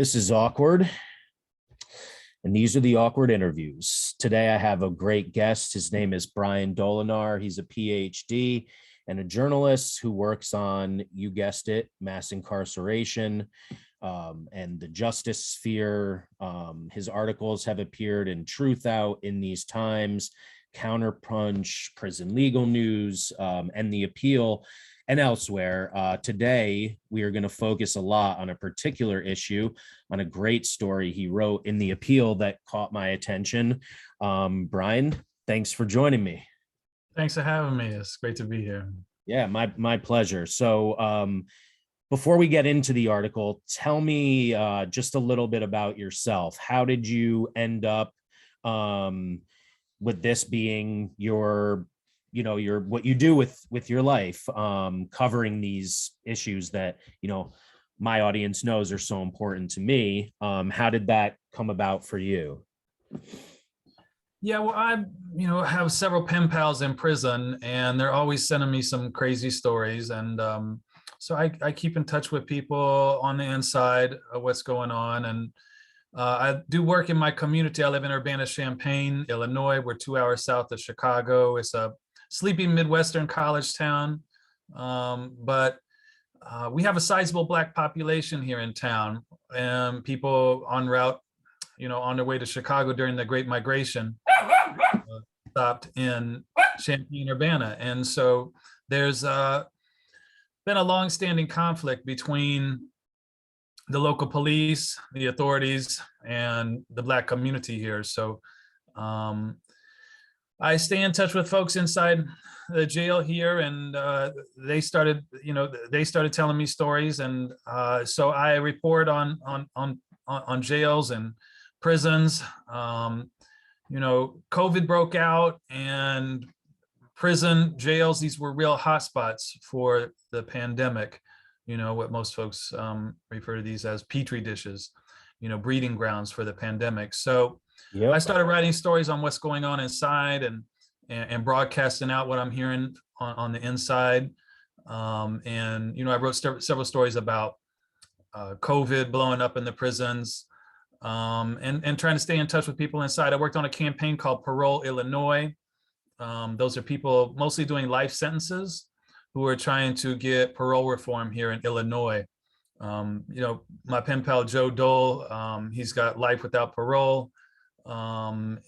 This is Awkward, and these are the Awkward interviews. Today I have a great guest. His name is Brian Dolinar. He's a PhD and a journalist who works on, you guessed it, mass incarceration and the justice sphere. His articles have appeared in Truth Out, In These Times, Counterpunch, Prison Legal News, and The Appeal, and elsewhere. Today, we are going to focus a lot on a particular issue, on a great story he wrote in The Appeal that caught my attention. Brian, thanks for joining me. Thanks for having me. It's great to be here. Yeah, my pleasure. So before we get into the article, tell me just a little bit about yourself. How did you end up with this being your what you do with your life, covering these issues that, my audience knows are so important to me? How did that come about for you? Yeah, well, I, have several pen pals in prison, and they're always sending me some crazy stories. And so I keep in touch with people on the inside of what's going on. And I do work in my community. I live in Urbana-Champaign, Illinois. We're 2 hours south of Chicago. It's a sleepy Midwestern college town, but we have a sizable Black population here in town, and people en route, on their way to Chicago during the Great Migration, stopped in Champaign, Urbana. And so there's been a long-standing conflict between the local police, the authorities, and the Black community here. So I stay in touch with folks inside the jail here, and they started telling me stories, and so I report on jails and prisons. COVID broke out, and prison jails, these were real hotspots for the pandemic. What most folks refer to these as petri dishes, breeding grounds for the pandemic. So yep. I started writing stories on what's going on inside, and broadcasting out what I'm hearing on the inside. And I wrote several stories about COVID blowing up in the prisons, and trying to stay in touch with people inside. I worked on a campaign called Parole Illinois. Those are people mostly doing life sentences who are trying to get parole reform here in Illinois. My pen pal Joe Dole, he's got life without parole, and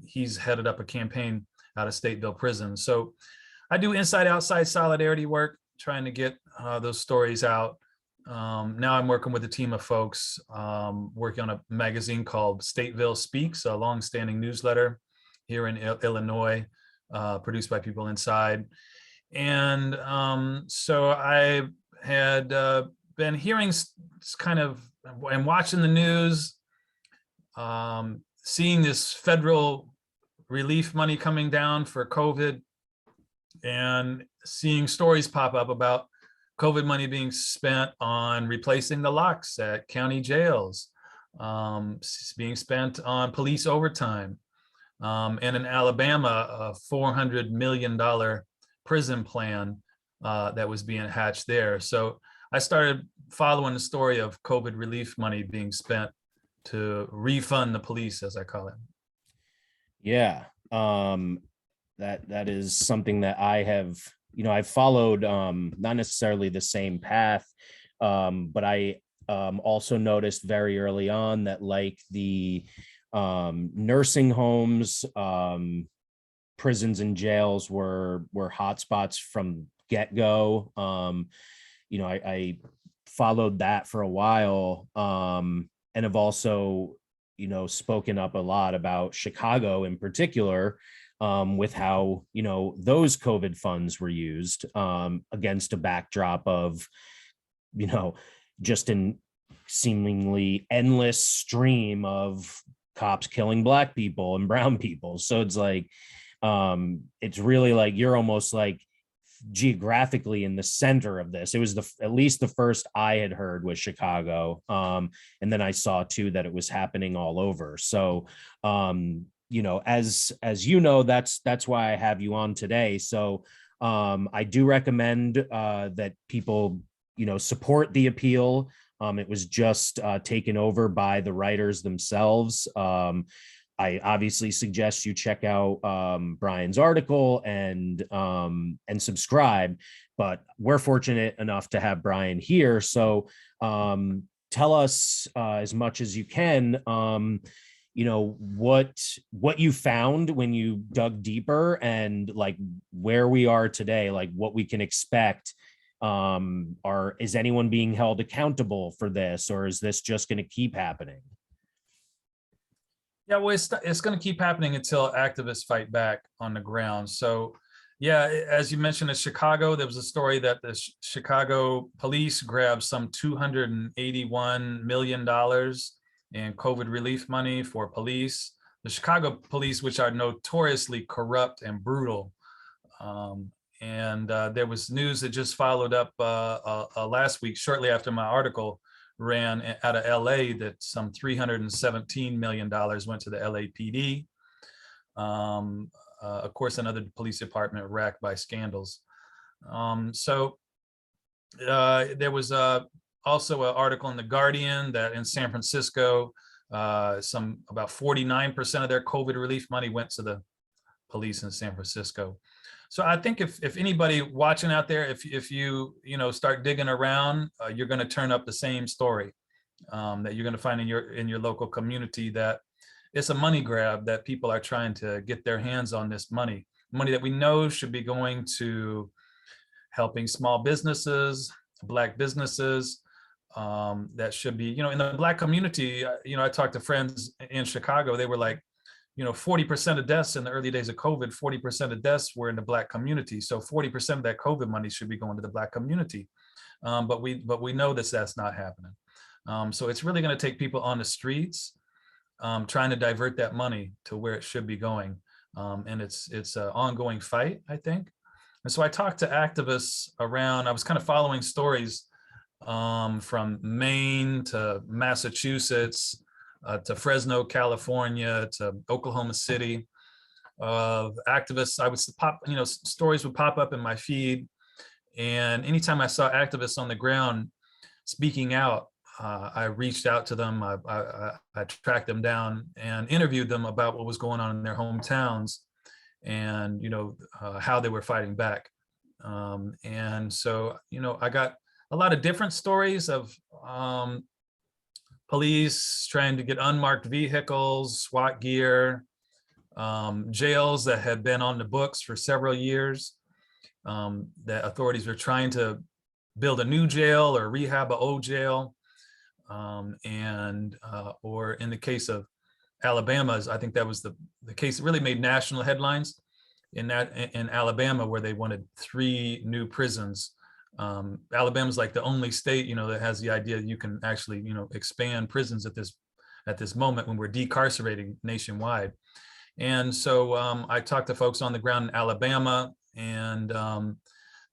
he's headed up a campaign out of Stateville Prison. So I do inside-outside solidarity work, trying to get those stories out. Now I'm working with a team of folks, working on a magazine called Stateville Speaks, a long-standing newsletter here in Illinois, produced by people inside. And so I had been hearing kind of, and watching the news, seeing this federal relief money coming down for COVID, and seeing stories pop up about COVID money being spent on replacing the locks at county jails, being spent on police overtime, and in Alabama, a $400 million prison plan that was being hatched there. So I started following the story of COVID relief money being spent to refund the police, as I call it. Yeah, that is something that I have, I've followed, not necessarily the same path, but I also noticed very early on that, like, the nursing homes, prisons and jails were hotspots from get-go. I followed that for a while, and have also, spoken up a lot about Chicago in particular, with how, those COVID funds were used against a backdrop of, just an seemingly endless stream of cops killing Black people and brown people. So it's like, it's really like you're almost like geographically in the center of this. It was at least the first I had heard was Chicago, and then I saw too that it was happening all over. So as that's why I have you on today. So I do recommend that people support The Appeal. It was just taken over by the writers themselves. I obviously suggest you check out Brian's article and subscribe. But we're fortunate enough to have Brian here. So tell us as much as you can. What you found when you dug deeper, and like where we are today, like what we can expect. Is anyone being held accountable for this, or is this just going to keep happening? Yeah, well, it's going to keep happening until activists fight back on the ground. So, yeah, as you mentioned, in Chicago, there was a story that the Chicago police grabbed some $281 million in COVID relief money for police. The Chicago police, which are notoriously corrupt and brutal. And there was news that just followed up last week, shortly after my article ran out of LA, that some $317 million went to the LAPD. Of course, another police department racked by scandals. So there was also an article in The Guardian that in San Francisco, about 49% of their COVID relief money went to the police in San Francisco. So I think if anybody watching out there, if you start digging around, you're going to turn up the same story that you're going to find in your local community, that it's a money grab, that people are trying to get their hands on this money that we know should be going to helping small businesses, Black businesses, that should be, in the Black community. I talked to friends in Chicago. They were like, 40% of deaths in the early days of COVID, 40% of deaths were in the Black community. So 40% of that COVID money should be going to the Black community. But we know that's not happening. So it's really going to take people on the streets trying to divert that money to where it should be going. And it's an ongoing fight, I think. And so I talked to activists around. I was kind of following stories from Maine to Massachusetts, to Fresno, California, to Oklahoma City, of activists. I would stories would pop up in my feed. And anytime I saw activists on the ground speaking out, I reached out to them. I tracked them down and interviewed them about what was going on in their hometowns, and how they were fighting back. And so I got a lot of different stories of police trying to get unmarked vehicles, SWAT gear, jails that had been on the books for several years, that authorities were trying to build a new jail or rehab an old jail. Or in the case of Alabama's, I think that was the case that really made national headlines in Alabama, where they wanted 3 new prisons. Alabama's like the only state, that has the idea that you can actually, expand prisons at this moment when we're decarcerating nationwide. And so I talked to folks on the ground in Alabama, and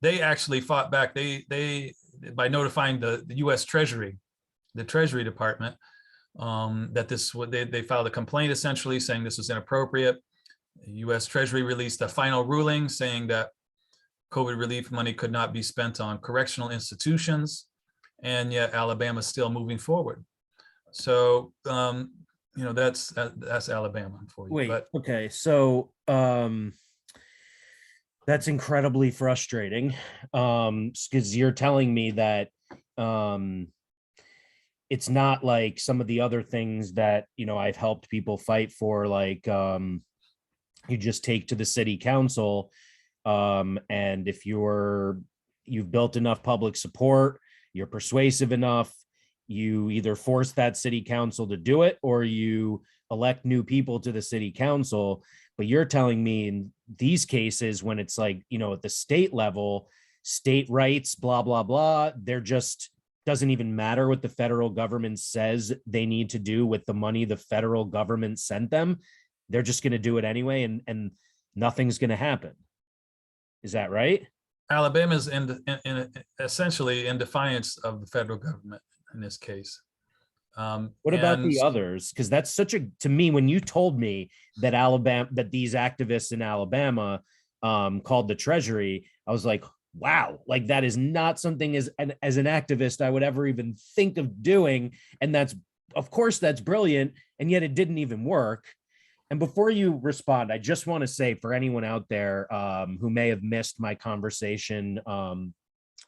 they actually fought back. They by notifying the U.S. Treasury, the Treasury Department, that they filed a complaint essentially saying this was inappropriate. The U.S. Treasury released a final ruling saying that COVID relief money could not be spent on correctional institutions, and yet Alabama's still moving forward. So, that's Alabama for you. Wait, okay. So, that's incredibly frustrating. Because you're telling me that, it's not like some of the other things that, I've helped people fight for, like, you just take to the city council. And if you've built enough public support, you're persuasive enough, you either force that city council to do it, or you elect new people to the city council. But you're telling me in these cases, when it's like, at the state level, state rights, blah, blah, blah, they're just doesn't even matter what the federal government says they need to do with the money the federal government sent them. They're just going to do it anyway, and nothing's going to happen. Is that right? Alabama's essentially in defiance of the federal government in this case. What about the others? Because that's to me, when you told me that these activists in Alabama called the Treasury, I was like, wow, like that is not something as an activist I would ever even think of doing. And that's, of course, that's brilliant. And yet it didn't even work. And before you respond, I just want to say for anyone out there who may have missed my conversation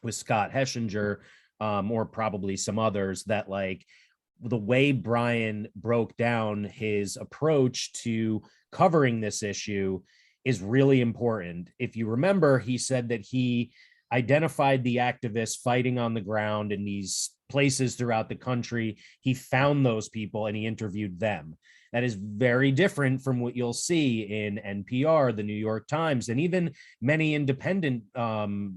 with Scott Heschinger, or probably some others, that like the way Brian broke down his approach to covering this issue is really important. If you remember, he said that he identified the activists fighting on the ground in these places throughout the country. He found those people and he interviewed them. That is very different from what you'll see in NPR, the New York Times, and even many independent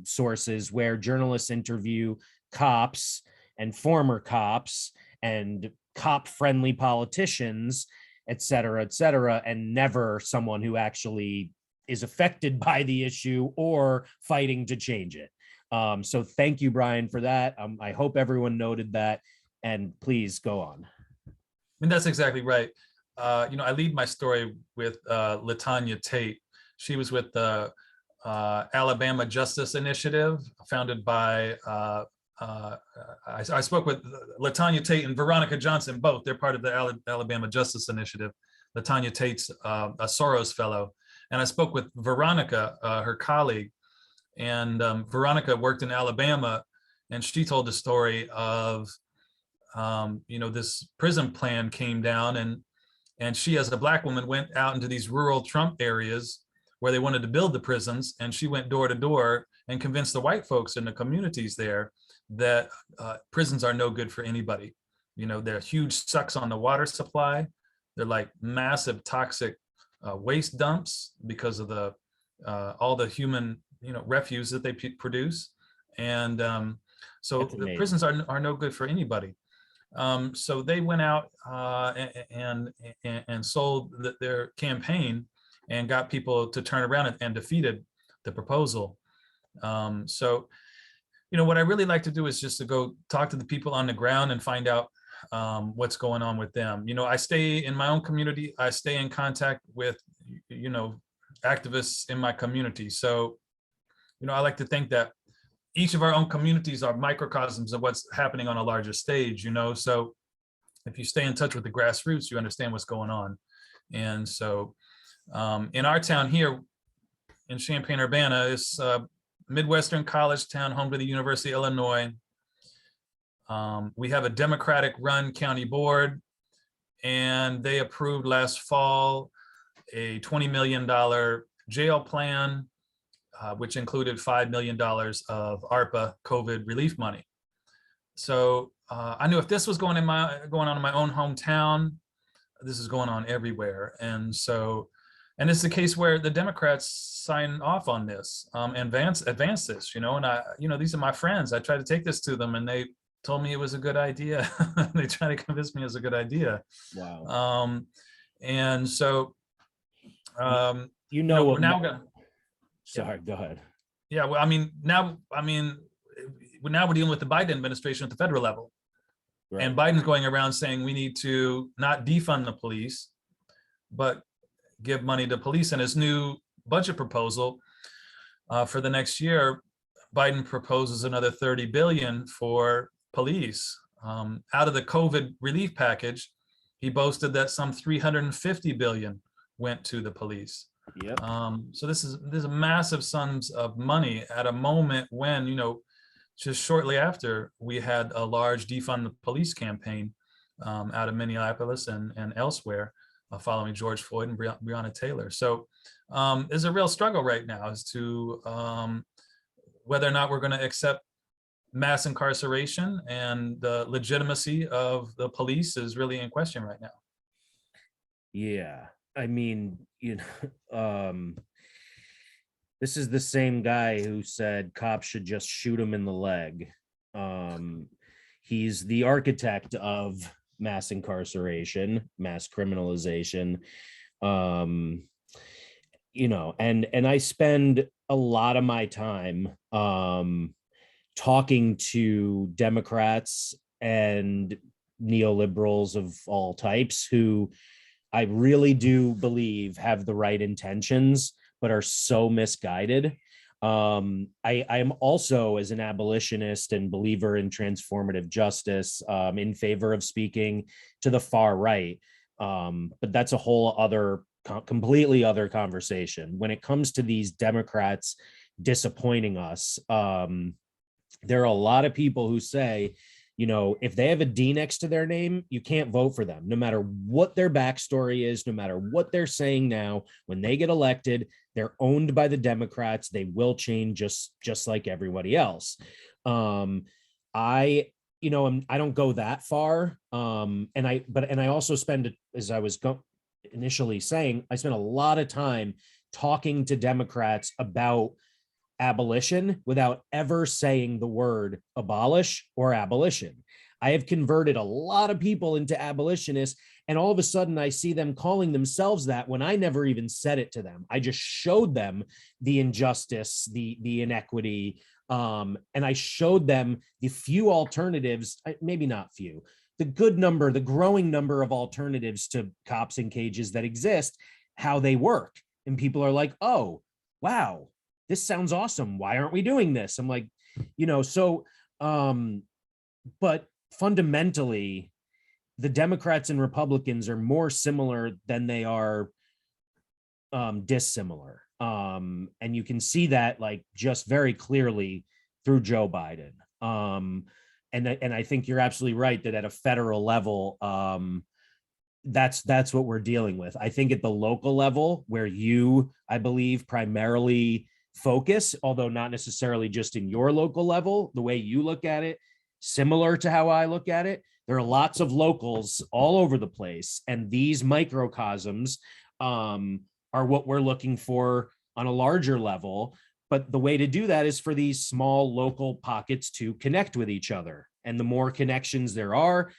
sources where journalists interview cops and former cops and cop-friendly politicians, et cetera, and never someone who actually is affected by the issue or fighting to change it. So thank you, Brian, for that. I hope everyone noted that, and please go on. And that's exactly right. I lead my story with LaTanya Tate. She was with the Alabama Justice Initiative, founded by, I spoke with LaTanya Tate and Veronica Johnson, both. They're part of the Alabama Justice Initiative. LaTanya Tate's a Soros fellow. And I spoke with Veronica, her colleague, and Veronica worked in Alabama, and she told the story of, this prison plan came down, and she, as a Black woman, went out into these rural Trump areas where they wanted to build the prisons, and she went door to door and convinced the white folks in the communities there that prisons are no good for anybody. They're huge sucks on the water supply. They're like massive toxic waste dumps because of the all the human refuse that they produce, and so the prisons are no good for anybody. So they went out and sold their campaign and got people to turn around and defeated the proposal. So what I really like to do is just to go talk to the people on the ground and find out what's going on with them. I stay in my own community. I stay in contact with, activists in my community. So, I like to think that each of our own communities are microcosms of what's happening on a larger stage, So if you stay in touch with the grassroots, you understand what's going on. And so in our town here in Champaign-Urbana, it's a Midwestern college town, home to the University of Illinois. We have a Democratic-run county board, and they approved last fall a $20 million jail plan, which included $5 million of ARPA COVID relief money. So I knew if this was going on in my own hometown, this is going on everywhere. And it's the case where the Democrats sign off on this, advance this, and these are my friends. I tried to take this to them, and they told me it was a good idea. They tried to convince me it was a good idea. Wow. And so, now sorry, go ahead. Yeah, well, now we're dealing with the Biden administration at the federal level. Right. And Biden's going around saying we need to not defund the police, but give money to police. And his new budget proposal for the next year, Biden proposes another $30 billion for police. Out of the COVID relief package, he boasted that some $350 billion went to the police. Yep. So there's a massive sums of money at a moment when, just shortly after, we had a large defund the police campaign out of Minneapolis and elsewhere following George Floyd and Breonna Taylor. So there's a real struggle right now as to whether or not we're going to accept mass incarceration, and the legitimacy of the police is really in question right now. Yeah. This is the same guy who said cops should just shoot him in the leg. He's the architect of mass incarceration, mass criminalization. And I spend a lot of my time talking to Democrats and neoliberals of all types who I really do believe have the right intentions, but are so misguided. I am also, as an abolitionist and believer in transformative justice, in favor of speaking to the far right. But that's a whole other, completely other conversation. When it comes to these Democrats disappointing us, there are a lot of people who say, you know, if they have a D next to their name, you can't vote for them, no matter what their backstory is, no matter what they're saying now. When they get elected, they're owned by the Democrats. They will change just like everybody else. I, you know, I don't go that far. And I also spend, as I was initially saying, I spend a lot of time talking to Democrats about abolition without ever saying the word abolish or abolition. I have converted a lot of people into abolitionists, and all of a sudden I see them calling themselves that when I never even said it to them. I just showed them the injustice, the inequity, and I showed them the few alternatives, maybe not few, the good number, the growing number of alternatives to cops in cages that exist, how they work. And people are like, oh, wow, this sounds awesome. Why aren't we doing this? I'm like, you know, so, but fundamentally, the Democrats and Republicans are more similar than they are dissimilar. And you can see that like just very clearly through Joe Biden. And I think you're absolutely right that at a federal level, that's what we're dealing with. I think at the local level, where you, I believe, primarily focus, although not necessarily just in your local level, the way you look at it, similar to how I look at it, there are lots of locals all over the place. And these microcosms are what we're looking for on a larger level. But the way to do that is for these small local pockets to connect with each other. And the more connections there are,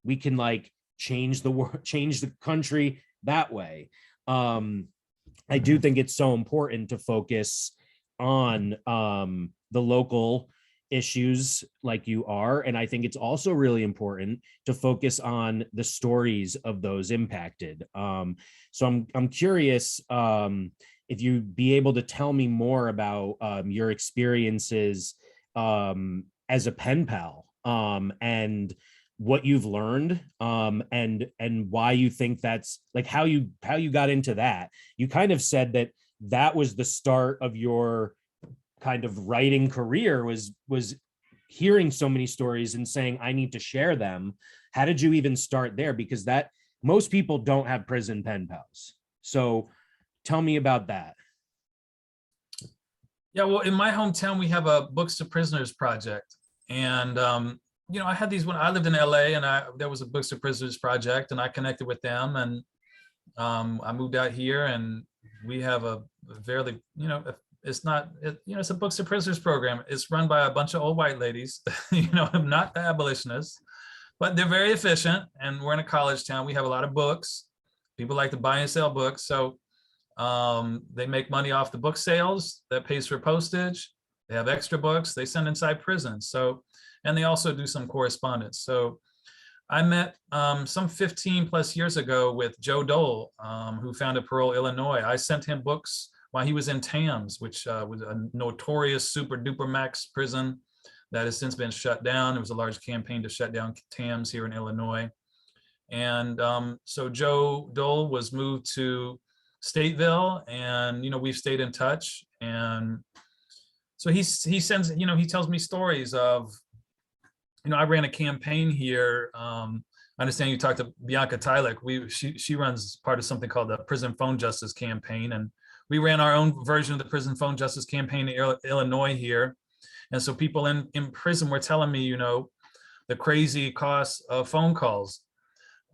we can like change the world, change the country that way. I do think it's so important to focus on the local issues like you are. And I think it's also really important to focus on the stories of those impacted. So I'm curious if you'd be able to tell me more about your experiences as a pen pal, and what you've learned, and why you think that's like how you got into that. You kind of said that was the start of your kind of writing career, was hearing so many stories and saying, I need to share them. How did you even start there? Because that most people don't have prison pen pals. So tell me about that. Yeah, well, in my hometown, we have a Books to Prisoners project. And, you know, I had these when I lived in LA, and there was a Books to Prisoners project, and I connected with them. And I moved out here, and we have a fairly, you know, it's not, you know, it's a Books to Prisoners program. It's run by a bunch of old white ladies, you know, not the abolitionists, but they're very efficient. And we're in a college town. We have a lot of books. People like to buy and sell books. So they make money off the book sales that pays for postage. They have extra books they send inside prisons. So, and they also do some correspondence. So I met some 15 plus years ago with Joe Dole, who founded Parole, Illinois. I sent him books while he was in TAMS, which was a notorious super duper max prison that has since been shut down. There was a large campaign to shut down TAMS here in Illinois. And so Joe Dole was moved to Stateville, and, you know, we've stayed in touch. And so he sends, you know, he tells me stories of, you know, I ran a campaign here. I understand you talked to Bianca Tylek. She runs part of something called the Prison Phone Justice Campaign. And we ran our own version of the Prison Phone Justice Campaign in Illinois here. And so people in prison were telling me, you know, the crazy cost of phone calls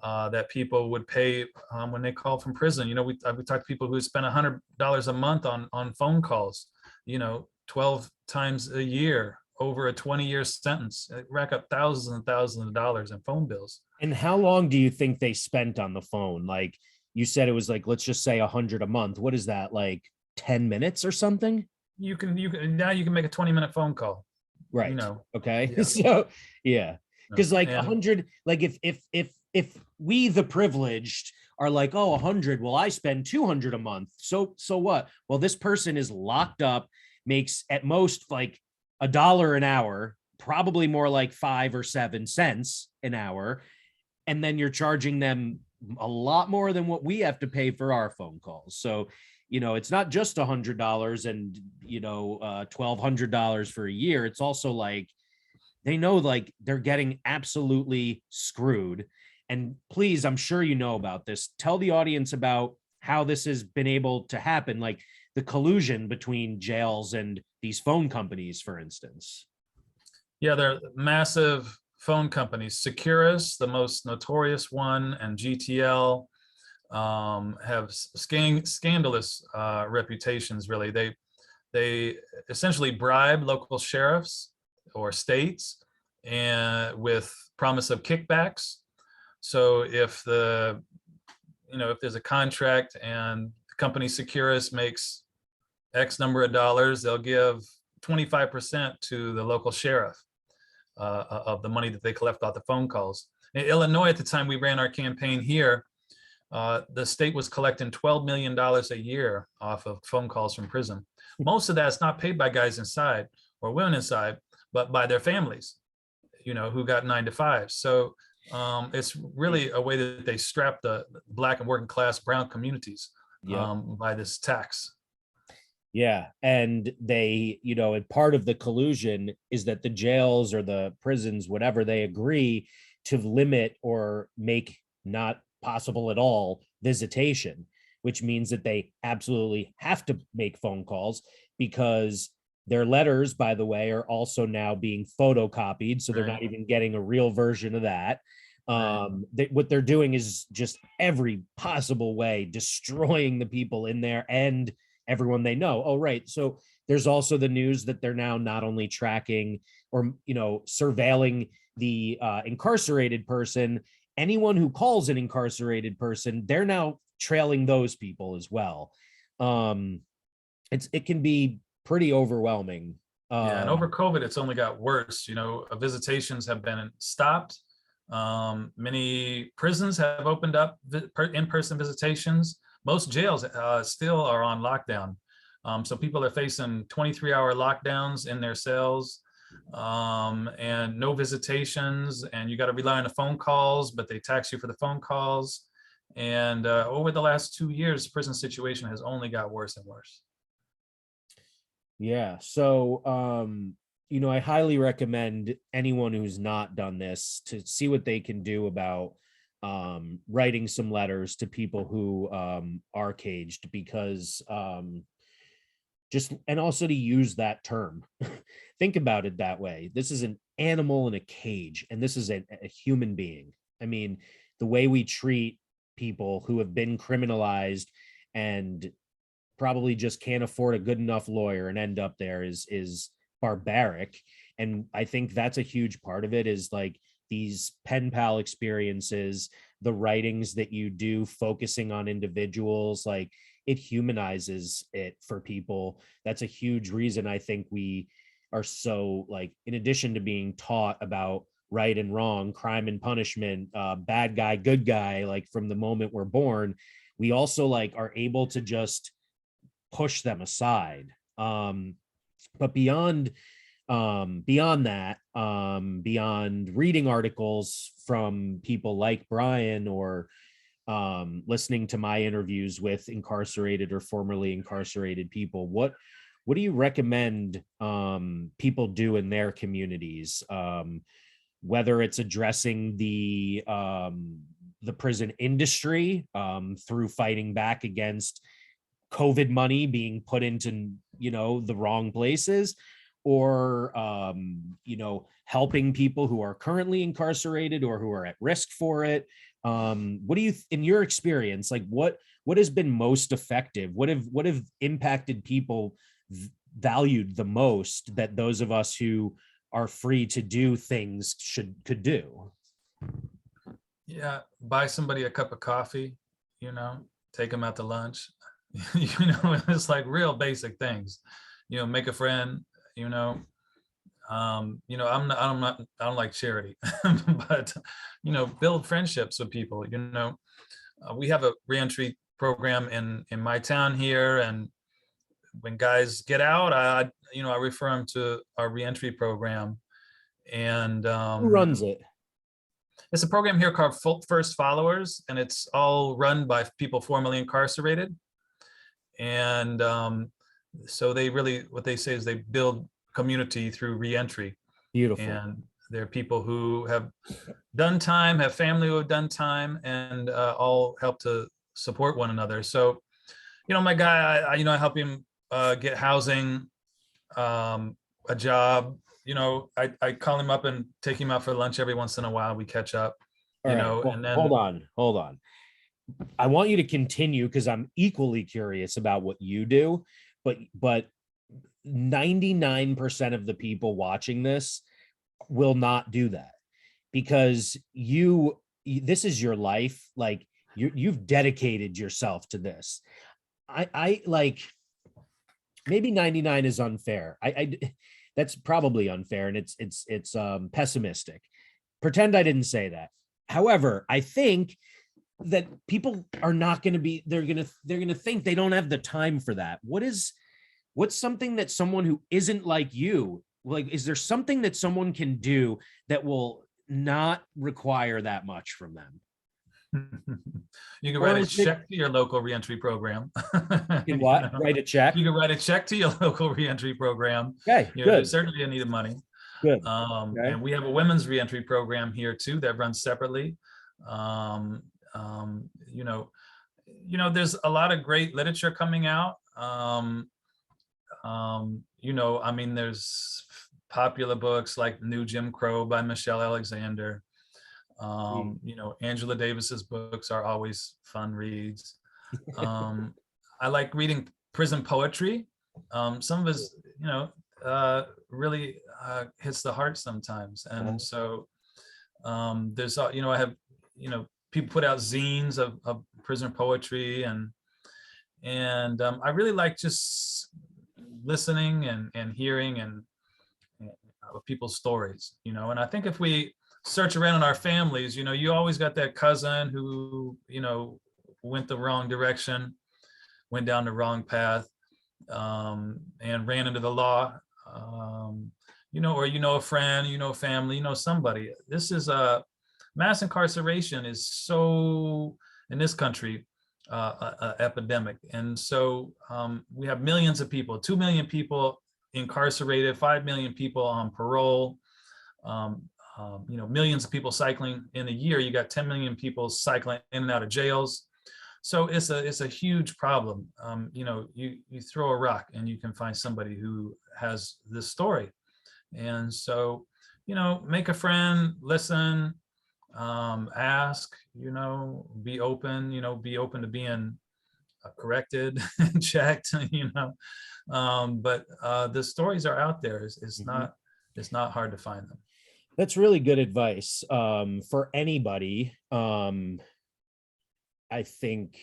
that people would pay when they call from prison. You know, we talked to people who spend $100 a month on phone calls, you know, 12 times a year over a 20-year sentence, rack up thousands and thousands of dollars in phone bills. And how long do you think they spent on the phone? Like you said, it was like, let's just say 100 a month. What is that, like 10 minutes or something? You can now you can make a 20-minute phone call. Right. You know. Okay. Yeah. So yeah. Because like And 100, like if we the privileged are like, oh, 100, well, I spend 200 a month. So what? Well, this person is locked up makes at most like $1 an hour, probably more like 5 or 7 cents an hour. And then you're charging them a lot more than what we have to pay for our phone calls. So, it's not just $100 and, $1,200 for a year. It's also like, they know like they're getting absolutely screwed. And please, I'm sure you know about this. Tell the audience about how this has been able to happen, like the collusion between jails and these phone companies, for instance. Yeah, they're massive phone companies. Securus, the most notorious one, and GTL have scandalous reputations. Really, they essentially bribe local sheriffs or states and with promise of kickbacks. So if if there's a contract and the company Securus makes X number of dollars, they'll give 25% to the local sheriff of the money that they collect off the phone calls. In Illinois, at the time we ran our campaign here, the state was collecting $12 million a year off of phone calls from prison. Most of that's not paid by guys inside or women inside, but by their families, who got 9 to 5. So it's really a way that they strap the Black and working class brown communities by this tax. Yeah. And they, and part of the collusion is that the jails or the prisons, whatever, they agree to limit or make not possible at all visitation, which means that they absolutely have to make phone calls, because their letters, by the way, are also now being photocopied. So they're not even getting a real version of that. What they're doing is just every possible way destroying the people in there and everyone they know. Oh, right. So there's also the news that they're now not only tracking or, surveilling the incarcerated person, anyone who calls an incarcerated person, they're now trailing those people as well. It can be pretty overwhelming. And over COVID, it's only got worse. Visitations have been stopped. Many prisons have opened up in-person visitations. Most jails still are on lockdown. So people are facing 23-hour lockdowns in their cells, and no visitations, and you got to rely on the phone calls, but they tax you for the phone calls. And over the last 2 years, the prison situation has only got worse and worse. Yeah. So, I highly recommend anyone who's not done this to see what they can do about writing some letters to people who are caged, because and also to use that term. Think about it that way. This is an animal in a cage, and this is a human being. I mean, the way we treat people who have been criminalized and probably just can't afford a good enough lawyer and end up there is barbaric. And I think that's a huge part of it, is like these pen pal experiences, the writings that you do focusing on individuals, like it humanizes it for people. That's a huge reason I think we are so, like, in addition to being taught about right and wrong, crime and punishment, bad guy, good guy, like from the moment we're born, we also like are able to just push them aside. But beyond that, beyond reading articles from people like Brian, or listening to my interviews with incarcerated or formerly incarcerated people, what do you recommend people do in their communities, whether it's addressing the prison industry through fighting back against COVID money being put into, the wrong places, or, helping people who are currently incarcerated or who are at risk for it? What do you, in your experience, like what has been most effective? What have impacted people valued the most, that those of us who are free to do things could do? Yeah, buy somebody a cup of coffee, take them out to lunch. It's like real basic things. Make a friend. I don't like charity, but build friendships with people. We have a reentry program in my town here, and when guys get out, I refer them to our reentry program. And Who runs it? it's a program here called First Followers, and it's all run by people formerly incarcerated. And so they really, what they say is they build community through reentry. Beautiful. And they're people who have done time, have family who have done time, and all help to support one another. So, my guy, I help him get housing, a job. I call him up and take him out for lunch every once in a while. We catch up, All right. Well, and then hold on. I want you to continue because I'm equally curious about what you do, but 99% of the people watching this will not do that because this is your life. Like you've dedicated yourself to this. I like, maybe 99 is unfair. I that's probably unfair, and it's pessimistic. Pretend I didn't say that. However, I think that people are not going to be, they're going to think they don't have the time for that. What's something that someone who isn't like you, like, is there something that someone can do that will not require that much from them? You can write a check to your local reentry program. You what? Write a check? You can write a check to your local reentry program. Okay, good. There's certainly a need of money. Good. Okay. And we have a women's reentry program here too that runs separately. There's a lot of great literature coming out. There's popular books like New Jim Crow by Michelle Alexander. Angela Davis's books are always fun reads. I like reading prison poetry. Some of his, really hits the heart sometimes. And so there's, I have, people put out zines of prisoner poetry, and I really like just listening and hearing and people's stories, and I think if we search around in our families, you always got that cousin who, went the wrong direction, went down the wrong path, and ran into the law, or a friend, family, somebody. This is mass incarceration is so, in this country, a epidemic. And so we have millions of people, 2 million people incarcerated, 5 million people on parole, millions of people cycling in a year. You got 10 million people cycling in and out of jails. So it's a huge problem. You throw a rock and you can find somebody who has this story. And so, make a friend, listen, ask, be open, be open to being corrected and checked, but the stories are out there. It's not hard to find them. That's really good advice for anybody, I think,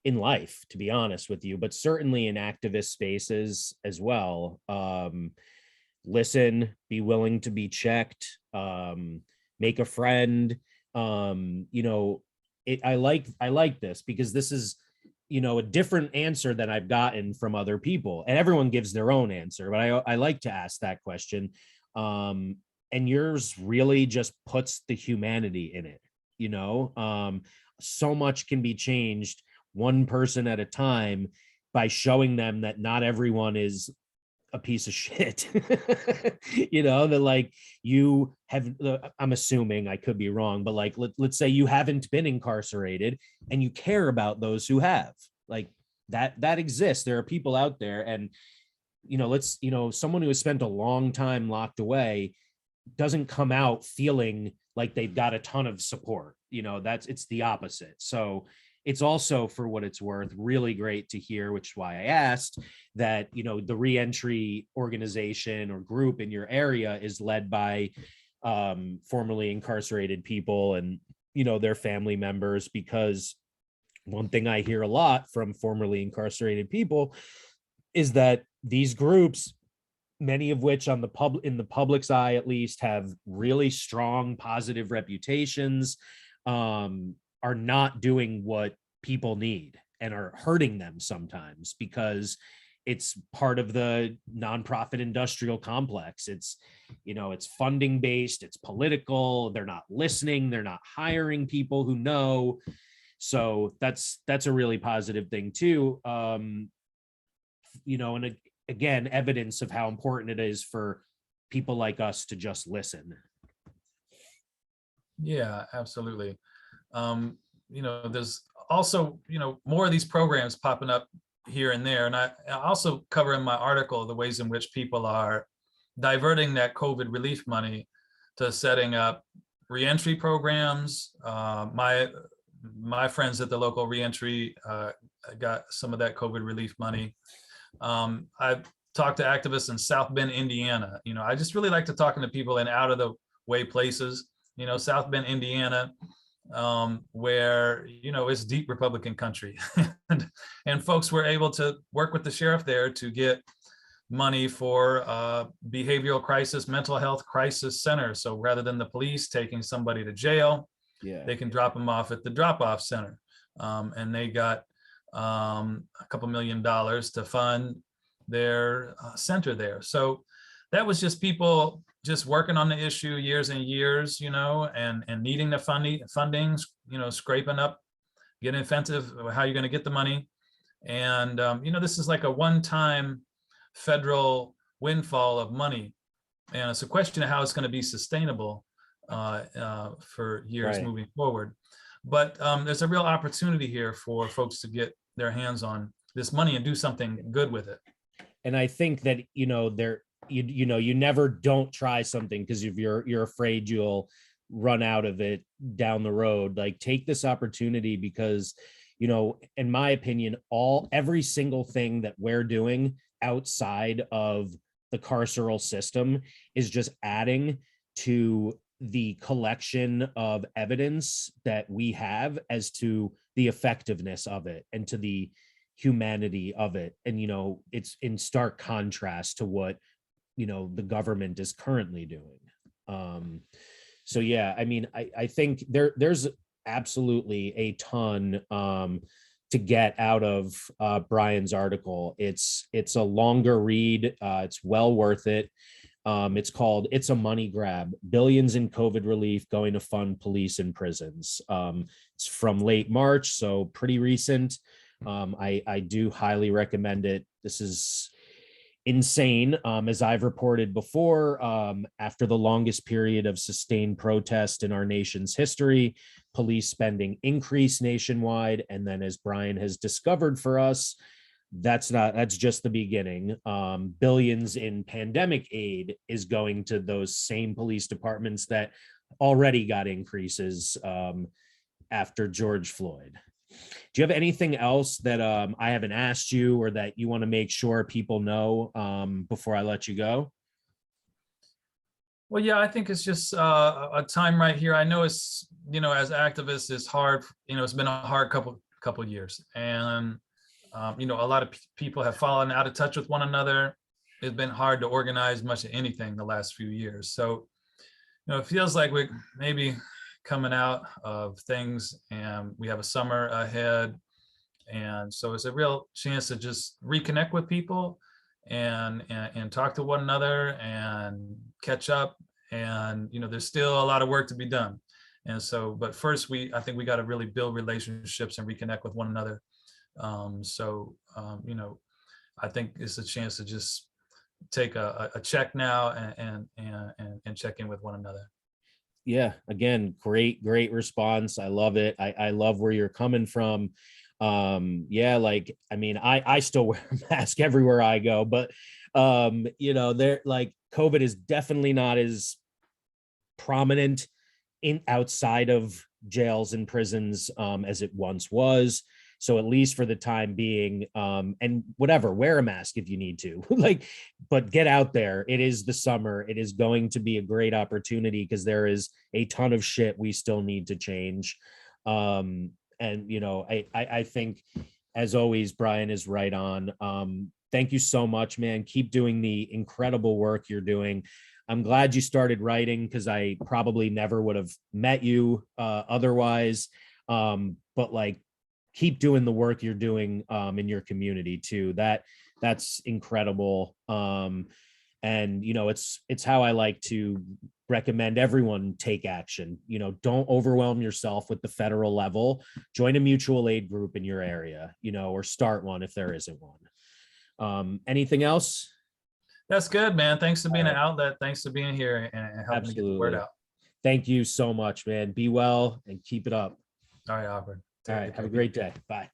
in life, to be honest with you, but certainly in activist spaces as well. Listen, be willing to be checked, make a friend. I like this because this is, a different answer than I've gotten from other people, and everyone gives their own answer, but I like to ask that question. And yours really just puts the humanity in it. So much can be changed one person at a time by showing them that not everyone is a piece of shit. That like you have, I'm assuming, I could be wrong, but like, let's say you haven't been incarcerated and you care about those who have, like that exists. There are people out there, and someone who has spent a long time locked away doesn't come out feeling like they've got a ton of support. It's the opposite. So it's also, for what it's worth, really great to hear, which is why I asked that, the reentry organization or group in your area is led by formerly incarcerated people and, their family members, because one thing I hear a lot from formerly incarcerated people is that these groups, many of which in the public's eye at least, have really strong positive reputations, are not doing what people need and are hurting them sometimes, because it's part of the nonprofit industrial complex. It's, it's funding based, it's political, they're not listening, they're not hiring people who know. So that's a really positive thing too. And again, evidence of how important it is for people like us to just listen. Yeah, absolutely. There's also, more of these programs popping up here and there. And I also cover in my article the ways in which people are diverting that COVID relief money to setting up reentry programs. My friends at the local reentry got some of that COVID relief money. I've talked to activists in South Bend, Indiana. I just really like to talking to people in out of the way places. South Bend, Indiana, where it's deep Republican country, and folks were able to work with the sheriff there to get money for behavioral crisis, mental health crisis center. So rather than the police taking somebody to jail, they can drop them off at the drop-off center, and they got a couple $1 million to fund their center there. So that was just people just working on the issue years and years, and needing the funding, scraping up, getting offensive, how you're going to get the money. And, this is like a one-time federal windfall of money. And it's a question of how it's going to be sustainable for years moving forward. But there's a real opportunity here for folks to get their hands on this money and do something good with it. And I think that, you never don't try something because if you're afraid you'll run out of it down the road. Like, take this opportunity because, in my opinion, every single thing that we're doing outside of the carceral system is just adding to the collection of evidence that we have as to the effectiveness of it and to the humanity of it. And, it's in stark contrast to what, the government is currently doing. So, yeah, I mean, I think there's absolutely a ton to get out of Brian's article. It's a longer read. It's well worth it. It's called "It's a Money Grab: Billions in COVID Relief Going to Fund Police and Prisons." It's from late March, so pretty recent. I do highly recommend it. This is insane. As I've reported before, after the longest period of sustained protest in our nation's history, police spending increased nationwide. And then, as Brian has discovered for us, that's just the beginning. Billions in pandemic aid is going to those same police departments that already got increases after George Floyd. Do you have anything else that I haven't asked you or that you want to make sure people know before I let you go? Well, yeah, I think it's just a time right here. I know it's, as activists, it's hard. It's been a hard couple years, and a lot of people have fallen out of touch with one another. It's been hard to organize much of anything the last few years. So, it feels like we're maybe coming out of things, and we have a summer ahead, and so it's a real chance to just reconnect with people and talk to one another and catch up. And there's still a lot of work to be done, and so but first I think we got to really build relationships and reconnect with one another. I think it's a chance to just take a check now and check in with one another. Yeah, again, great response. I love it. I love where you're coming from. Yeah, like, I mean, I still wear a mask everywhere I go, but they're like, COVID is definitely not as prominent outside of jails and prisons as it once was. So at least for the time being, and whatever, wear a mask if you need to, but get out there. It is the summer. It is going to be a great opportunity because there is a ton of shit we still need to change. And, I think, as always, Brian is right on. Thank you so much, man. Keep doing the incredible work you're doing. I'm glad you started writing because I probably never would have met you otherwise. But keep doing the work you're doing in your community too. That That's incredible. And it's how I like to recommend everyone take action. Don't overwhelm yourself with the federal level. Join a mutual aid group in your area, or start one if there isn't one. Anything else? That's good, man. Thanks for being All an right. outlet. Thanks for being here and helping me get the word Absolutely. out. Thank you so much, man. Be well and keep it up. All right, Albert. All right. Have a great day. Bye.